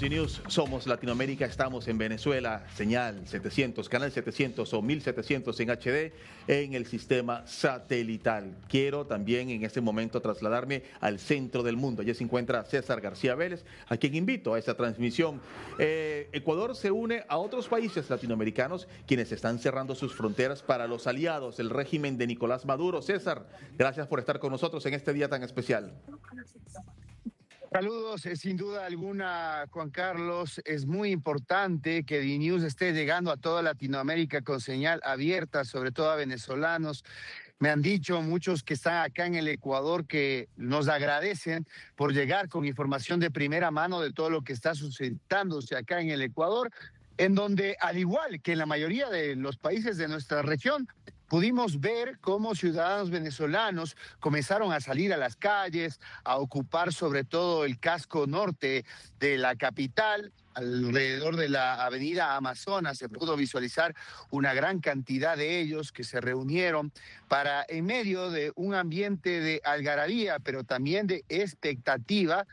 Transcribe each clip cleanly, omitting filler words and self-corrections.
News, somos Latinoamérica, estamos en Venezuela, señal 700, canal 700 o 1700 en HD en el sistema satelital. Quiero también en este momento trasladarme al centro del mundo. Allí se encuentra César García Vélez, a quien invito a esta transmisión. Ecuador se une a otros países latinoamericanos quienes están cerrando sus fronteras para los aliados del régimen de Nicolás Maduro. César, gracias por estar con nosotros en este día tan especial. Saludos, sin duda alguna, Juan Carlos. Es muy importante que DNews esté llegando a toda Latinoamérica con señal abierta, sobre todo a venezolanos. Me han dicho muchos que están acá en el Ecuador que nos agradecen por llegar con información de primera mano de todo lo que está suscitándose acá en el Ecuador, en donde, al igual que en la mayoría de los países de nuestra región, pudimos ver cómo ciudadanos venezolanos comenzaron a salir a las calles, a ocupar sobre todo el casco norte de la capital. Alrededor de la avenida Amazonas se pudo visualizar una gran cantidad de ellos que se reunieron para, en medio de un ambiente de algarabía, pero también de expectativa,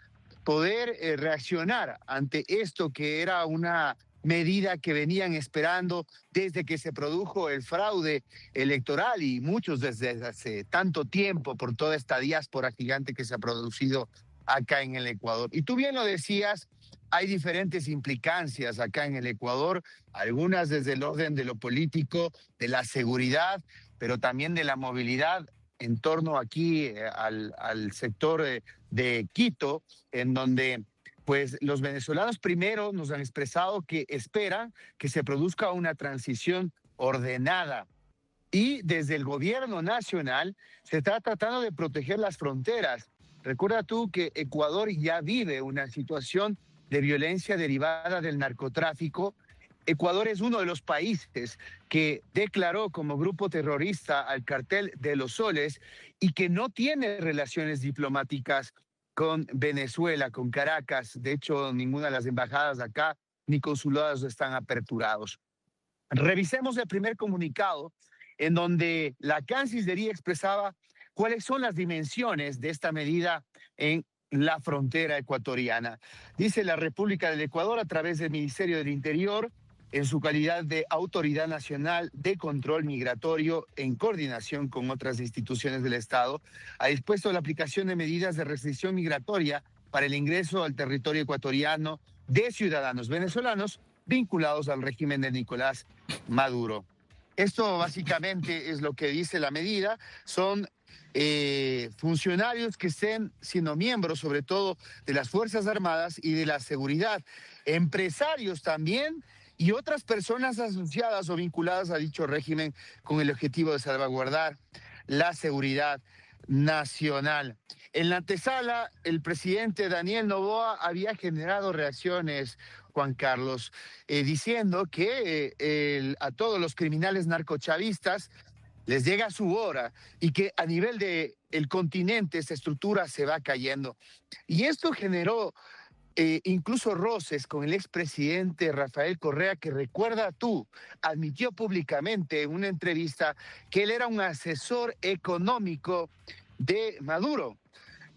poder reaccionar ante esto que era una medida que venían esperando desde que se produjo el fraude electoral y muchos desde hace tanto tiempo por toda esta diáspora gigante que se ha producido acá en el Ecuador. Y tú bien lo decías, hay diferentes implicancias acá en el Ecuador, algunas desde el orden de lo político, de la seguridad, pero también de la movilidad en torno aquí al sector de Quito, en donde pues los venezolanos primero nos han expresado que esperan que se produzca una transición ordenada. Y desde el gobierno nacional se está tratando de proteger las fronteras. Recuerda tú que Ecuador ya vive una situación de violencia derivada del narcotráfico. Ecuador es uno de los países que declaró como grupo terrorista al cartel de los Soles y que no tiene relaciones diplomáticas con Venezuela, con Caracas. De hecho, ninguna de las embajadas acá ni consulados están aperturados. Revisemos el primer comunicado en donde la Cancillería expresaba cuáles son las dimensiones de esta medida en la frontera ecuatoriana. Dice la República del Ecuador, a través del Ministerio del Interior, en su calidad de Autoridad Nacional de Control Migratorio, en coordinación con otras instituciones del Estado, ha dispuesto la aplicación de medidas de restricción migratoria para el ingreso al territorio ecuatoriano de ciudadanos venezolanos vinculados al régimen de Nicolás Maduro. Esto básicamente es lo que dice la medida. Son funcionarios que estén siendo miembros, sobre todo de las Fuerzas Armadas y de la seguridad, empresarios también, y otras personas asociadas o vinculadas a dicho régimen con el objetivo de salvaguardar la seguridad nacional. En la antesala, el presidente Daniel Noboa había generado reacciones, Juan Carlos, diciendo que a todos los criminales narcochavistas les llega su hora y que a nivel del continente esta estructura se va cayendo. Y esto generó incluso roces con el expresidente Rafael Correa, que, recuerda tú, admitió públicamente en una entrevista que él era un asesor económico de Maduro.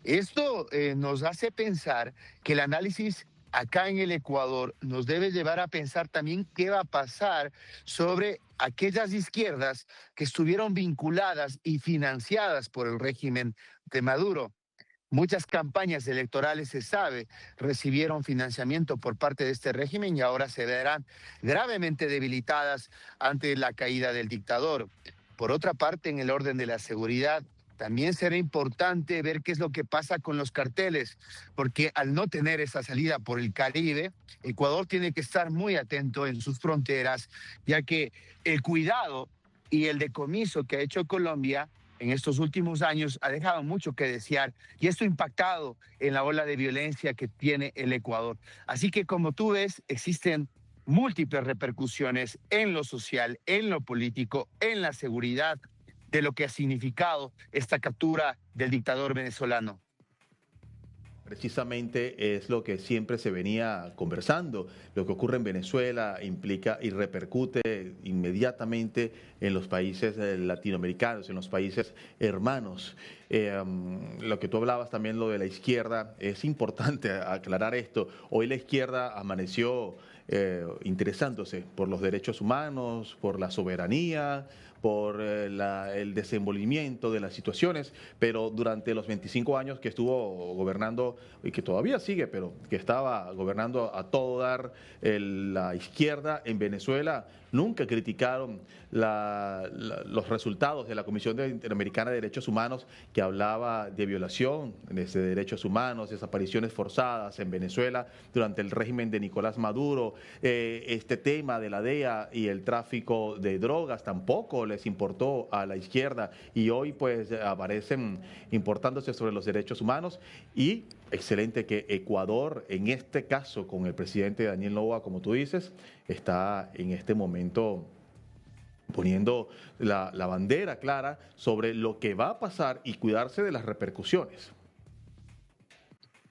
Esto nos hace pensar que el análisis acá en el Ecuador nos debe llevar a pensar también qué va a pasar sobre aquellas izquierdas que estuvieron vinculadas y financiadas por el régimen de Maduro. Muchas campañas electorales, se sabe, recibieron financiamiento por parte de este régimen y ahora se verán gravemente debilitadas ante la caída del dictador. Por otra parte, en el orden de la seguridad, también será importante ver qué es lo que pasa con los carteles, porque al no tener esa salida por el Caribe, Ecuador tiene que estar muy atento en sus fronteras, ya que el cuidado y el decomiso que ha hecho Colombia en estos últimos años ha dejado mucho que desear, y esto ha impactado en la ola de violencia que tiene el Ecuador. Así que, como tú ves, existen múltiples repercusiones en lo social, en lo político, en la seguridad, de lo que ha significado esta captura del dictador venezolano. Precisamente es lo que siempre se venía conversando. Lo que ocurre en Venezuela implica y repercute inmediatamente en los países latinoamericanos, en los países hermanos. lo que tú hablabas también, lo de la izquierda, es importante aclarar esto. Hoy la izquierda amaneció interesándose por los derechos humanos, por la soberanía, por el desenvolvimiento de las situaciones, pero durante los 25 años que estuvo gobernando, y que todavía sigue, pero que estaba gobernando a todo dar la izquierda en Venezuela, nunca criticaron los resultados de la Comisión Interamericana de Derechos Humanos, que hablaba de violación de derechos humanos, desapariciones forzadas en Venezuela durante el régimen de Nicolás Maduro. Este tema de la DEA y el tráfico de drogas tampoco les importó a la izquierda, y hoy pues aparecen importándose sobre los derechos humanos. Y excelente que Ecuador, en este caso con el presidente Daniel Noboa, como tú dices, está en este momento poniendo la bandera clara sobre lo que va a pasar y cuidarse de las repercusiones.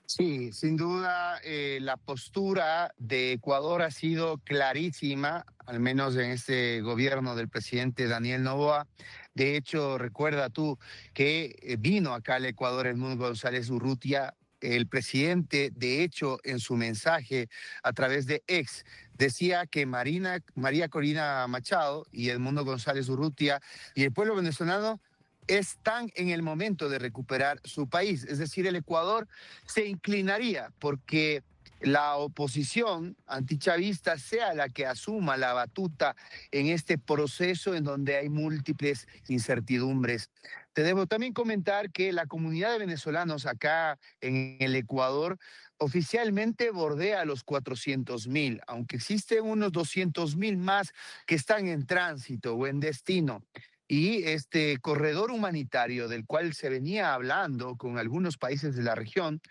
Sí, sin duda, la postura de Ecuador ha sido clarísima, al menos en este gobierno del presidente Daniel Noboa. De hecho, recuerda tú que vino acá al Ecuador Edmundo González Urrutia. El presidente, de hecho, en su mensaje a través de X, decía que María Corina Machado y Edmundo González Urrutia y el pueblo venezolano están en el momento de recuperar su país. Es decir, el Ecuador se inclinaría porque la oposición antichavista sea la que asuma la batuta en este proceso en donde hay múltiples incertidumbres. Te debo también comentar que la comunidad de venezolanos acá en el Ecuador oficialmente bordea los 400.000, aunque existen unos 200.000 más que están en tránsito o en destino. Y este corredor humanitario del cual se venía hablando con algunos países de la región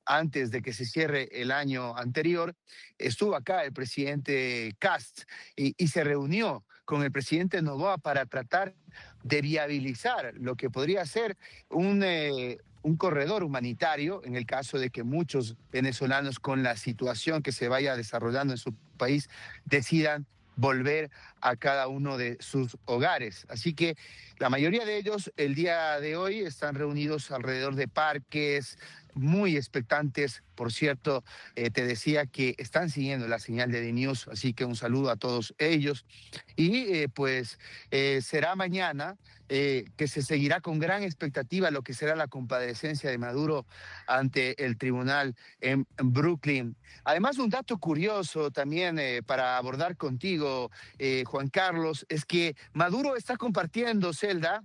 antes de que se cierre el año anterior, estuvo acá el presidente Kast y se reunió con el presidente Noboa para tratar de viabilizar lo que podría ser un corredor humanitario en el caso de que muchos venezolanos con la situación que se vaya desarrollando en su país decidan volver a cada uno de sus hogares. Así que la mayoría de ellos el día de hoy están reunidos alrededor de parques, muy expectantes. Por cierto, te decía que están siguiendo la señal de DNews, así que un saludo a todos ellos. Y será mañana que se seguirá con gran expectativa lo que será la comparecencia de Maduro ante el tribunal en Brooklyn. Además, un dato curioso también para abordar contigo, Juan Carlos, es que Maduro está compartiendo celda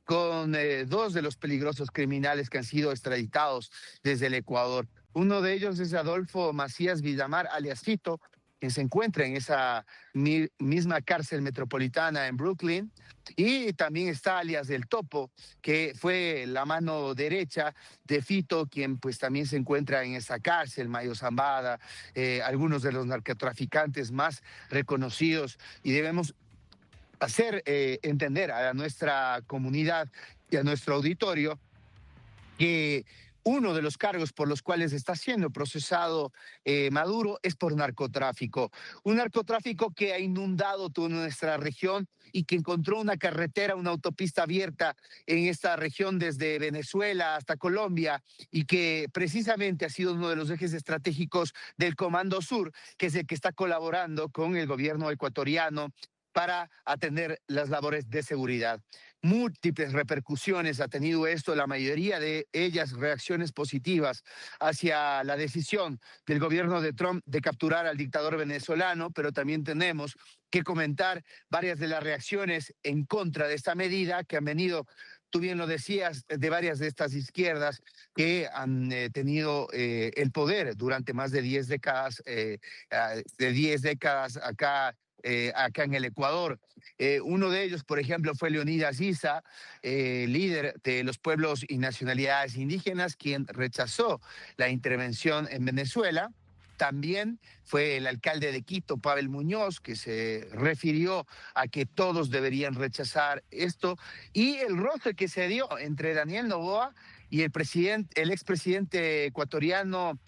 con dos de los peligrosos criminales que han sido extraditados desde el Ecuador. Uno de ellos es Adolfo Macías Villamar, alias Fito, que se encuentra en esa misma cárcel metropolitana en Brooklyn. Y también está alias del Topo, que fue la mano derecha de Fito, quien pues también se encuentra en esa cárcel, Mayo Zambada, algunos de los narcotraficantes más reconocidos. Y debemos hacer entender a nuestra comunidad y a nuestro auditorio que uno de los cargos por los cuales está siendo procesado Maduro es por narcotráfico. Un narcotráfico que ha inundado toda nuestra región y que encontró una carretera, una autopista abierta en esta región desde Venezuela hasta Colombia y que precisamente ha sido uno de los ejes estratégicos del Comando Sur, que es el que está colaborando con el gobierno ecuatoriano para atender las labores de seguridad. Múltiples repercusiones ha tenido esto, la mayoría de ellas reacciones positivas hacia la decisión del gobierno de Trump de capturar al dictador venezolano, pero también tenemos que comentar varias de las reacciones en contra de esta medida que han venido, tú bien lo decías, de varias de estas izquierdas que han tenido el poder durante más de 10 décadas, acá en el Ecuador. Uno de ellos, por ejemplo, fue Leonidas Issa, líder de los pueblos y nacionalidades indígenas, quien rechazó la intervención en Venezuela. También fue el alcalde de Quito, Pavel Muñoz, que se refirió a que todos deberían rechazar esto. Y el roce que se dio entre Daniel Noboa y el expresidente ecuatoriano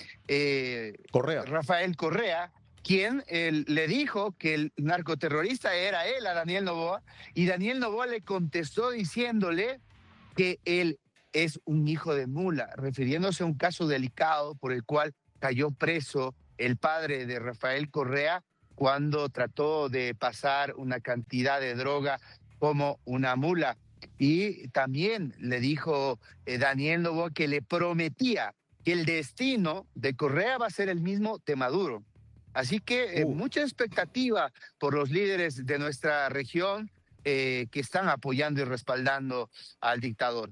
Rafael Correa, quien le dijo que el narcoterrorista era él, a Daniel Noboa, y Daniel Noboa le contestó diciéndole que el es un hijo de mula, refiriéndose a un caso delicado por el cual cayó preso el padre de Rafael Correa cuando trató de pasar una cantidad de droga como una mula. Y también le dijo Daniel Noboa que le prometía que el destino de Correa va a ser el mismo de Maduro. Así que mucha expectativa por los líderes de nuestra región que están apoyando y respaldando al dictador.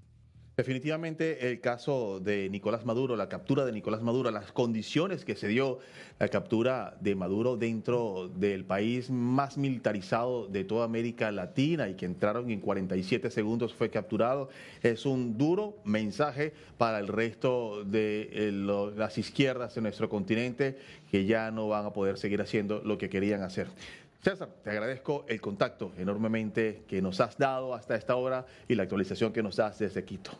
Definitivamente el caso de Nicolás Maduro, la captura de Nicolás Maduro, las condiciones que se dio la captura de Maduro dentro del país más militarizado de toda América Latina y que entraron en 47 segundos fue capturado, es un duro mensaje para el resto de las izquierdas de nuestro continente que ya no van a poder seguir haciendo lo que querían hacer. César, te agradezco el contacto enormemente que nos has dado hasta esta hora y la actualización que nos das desde Quito.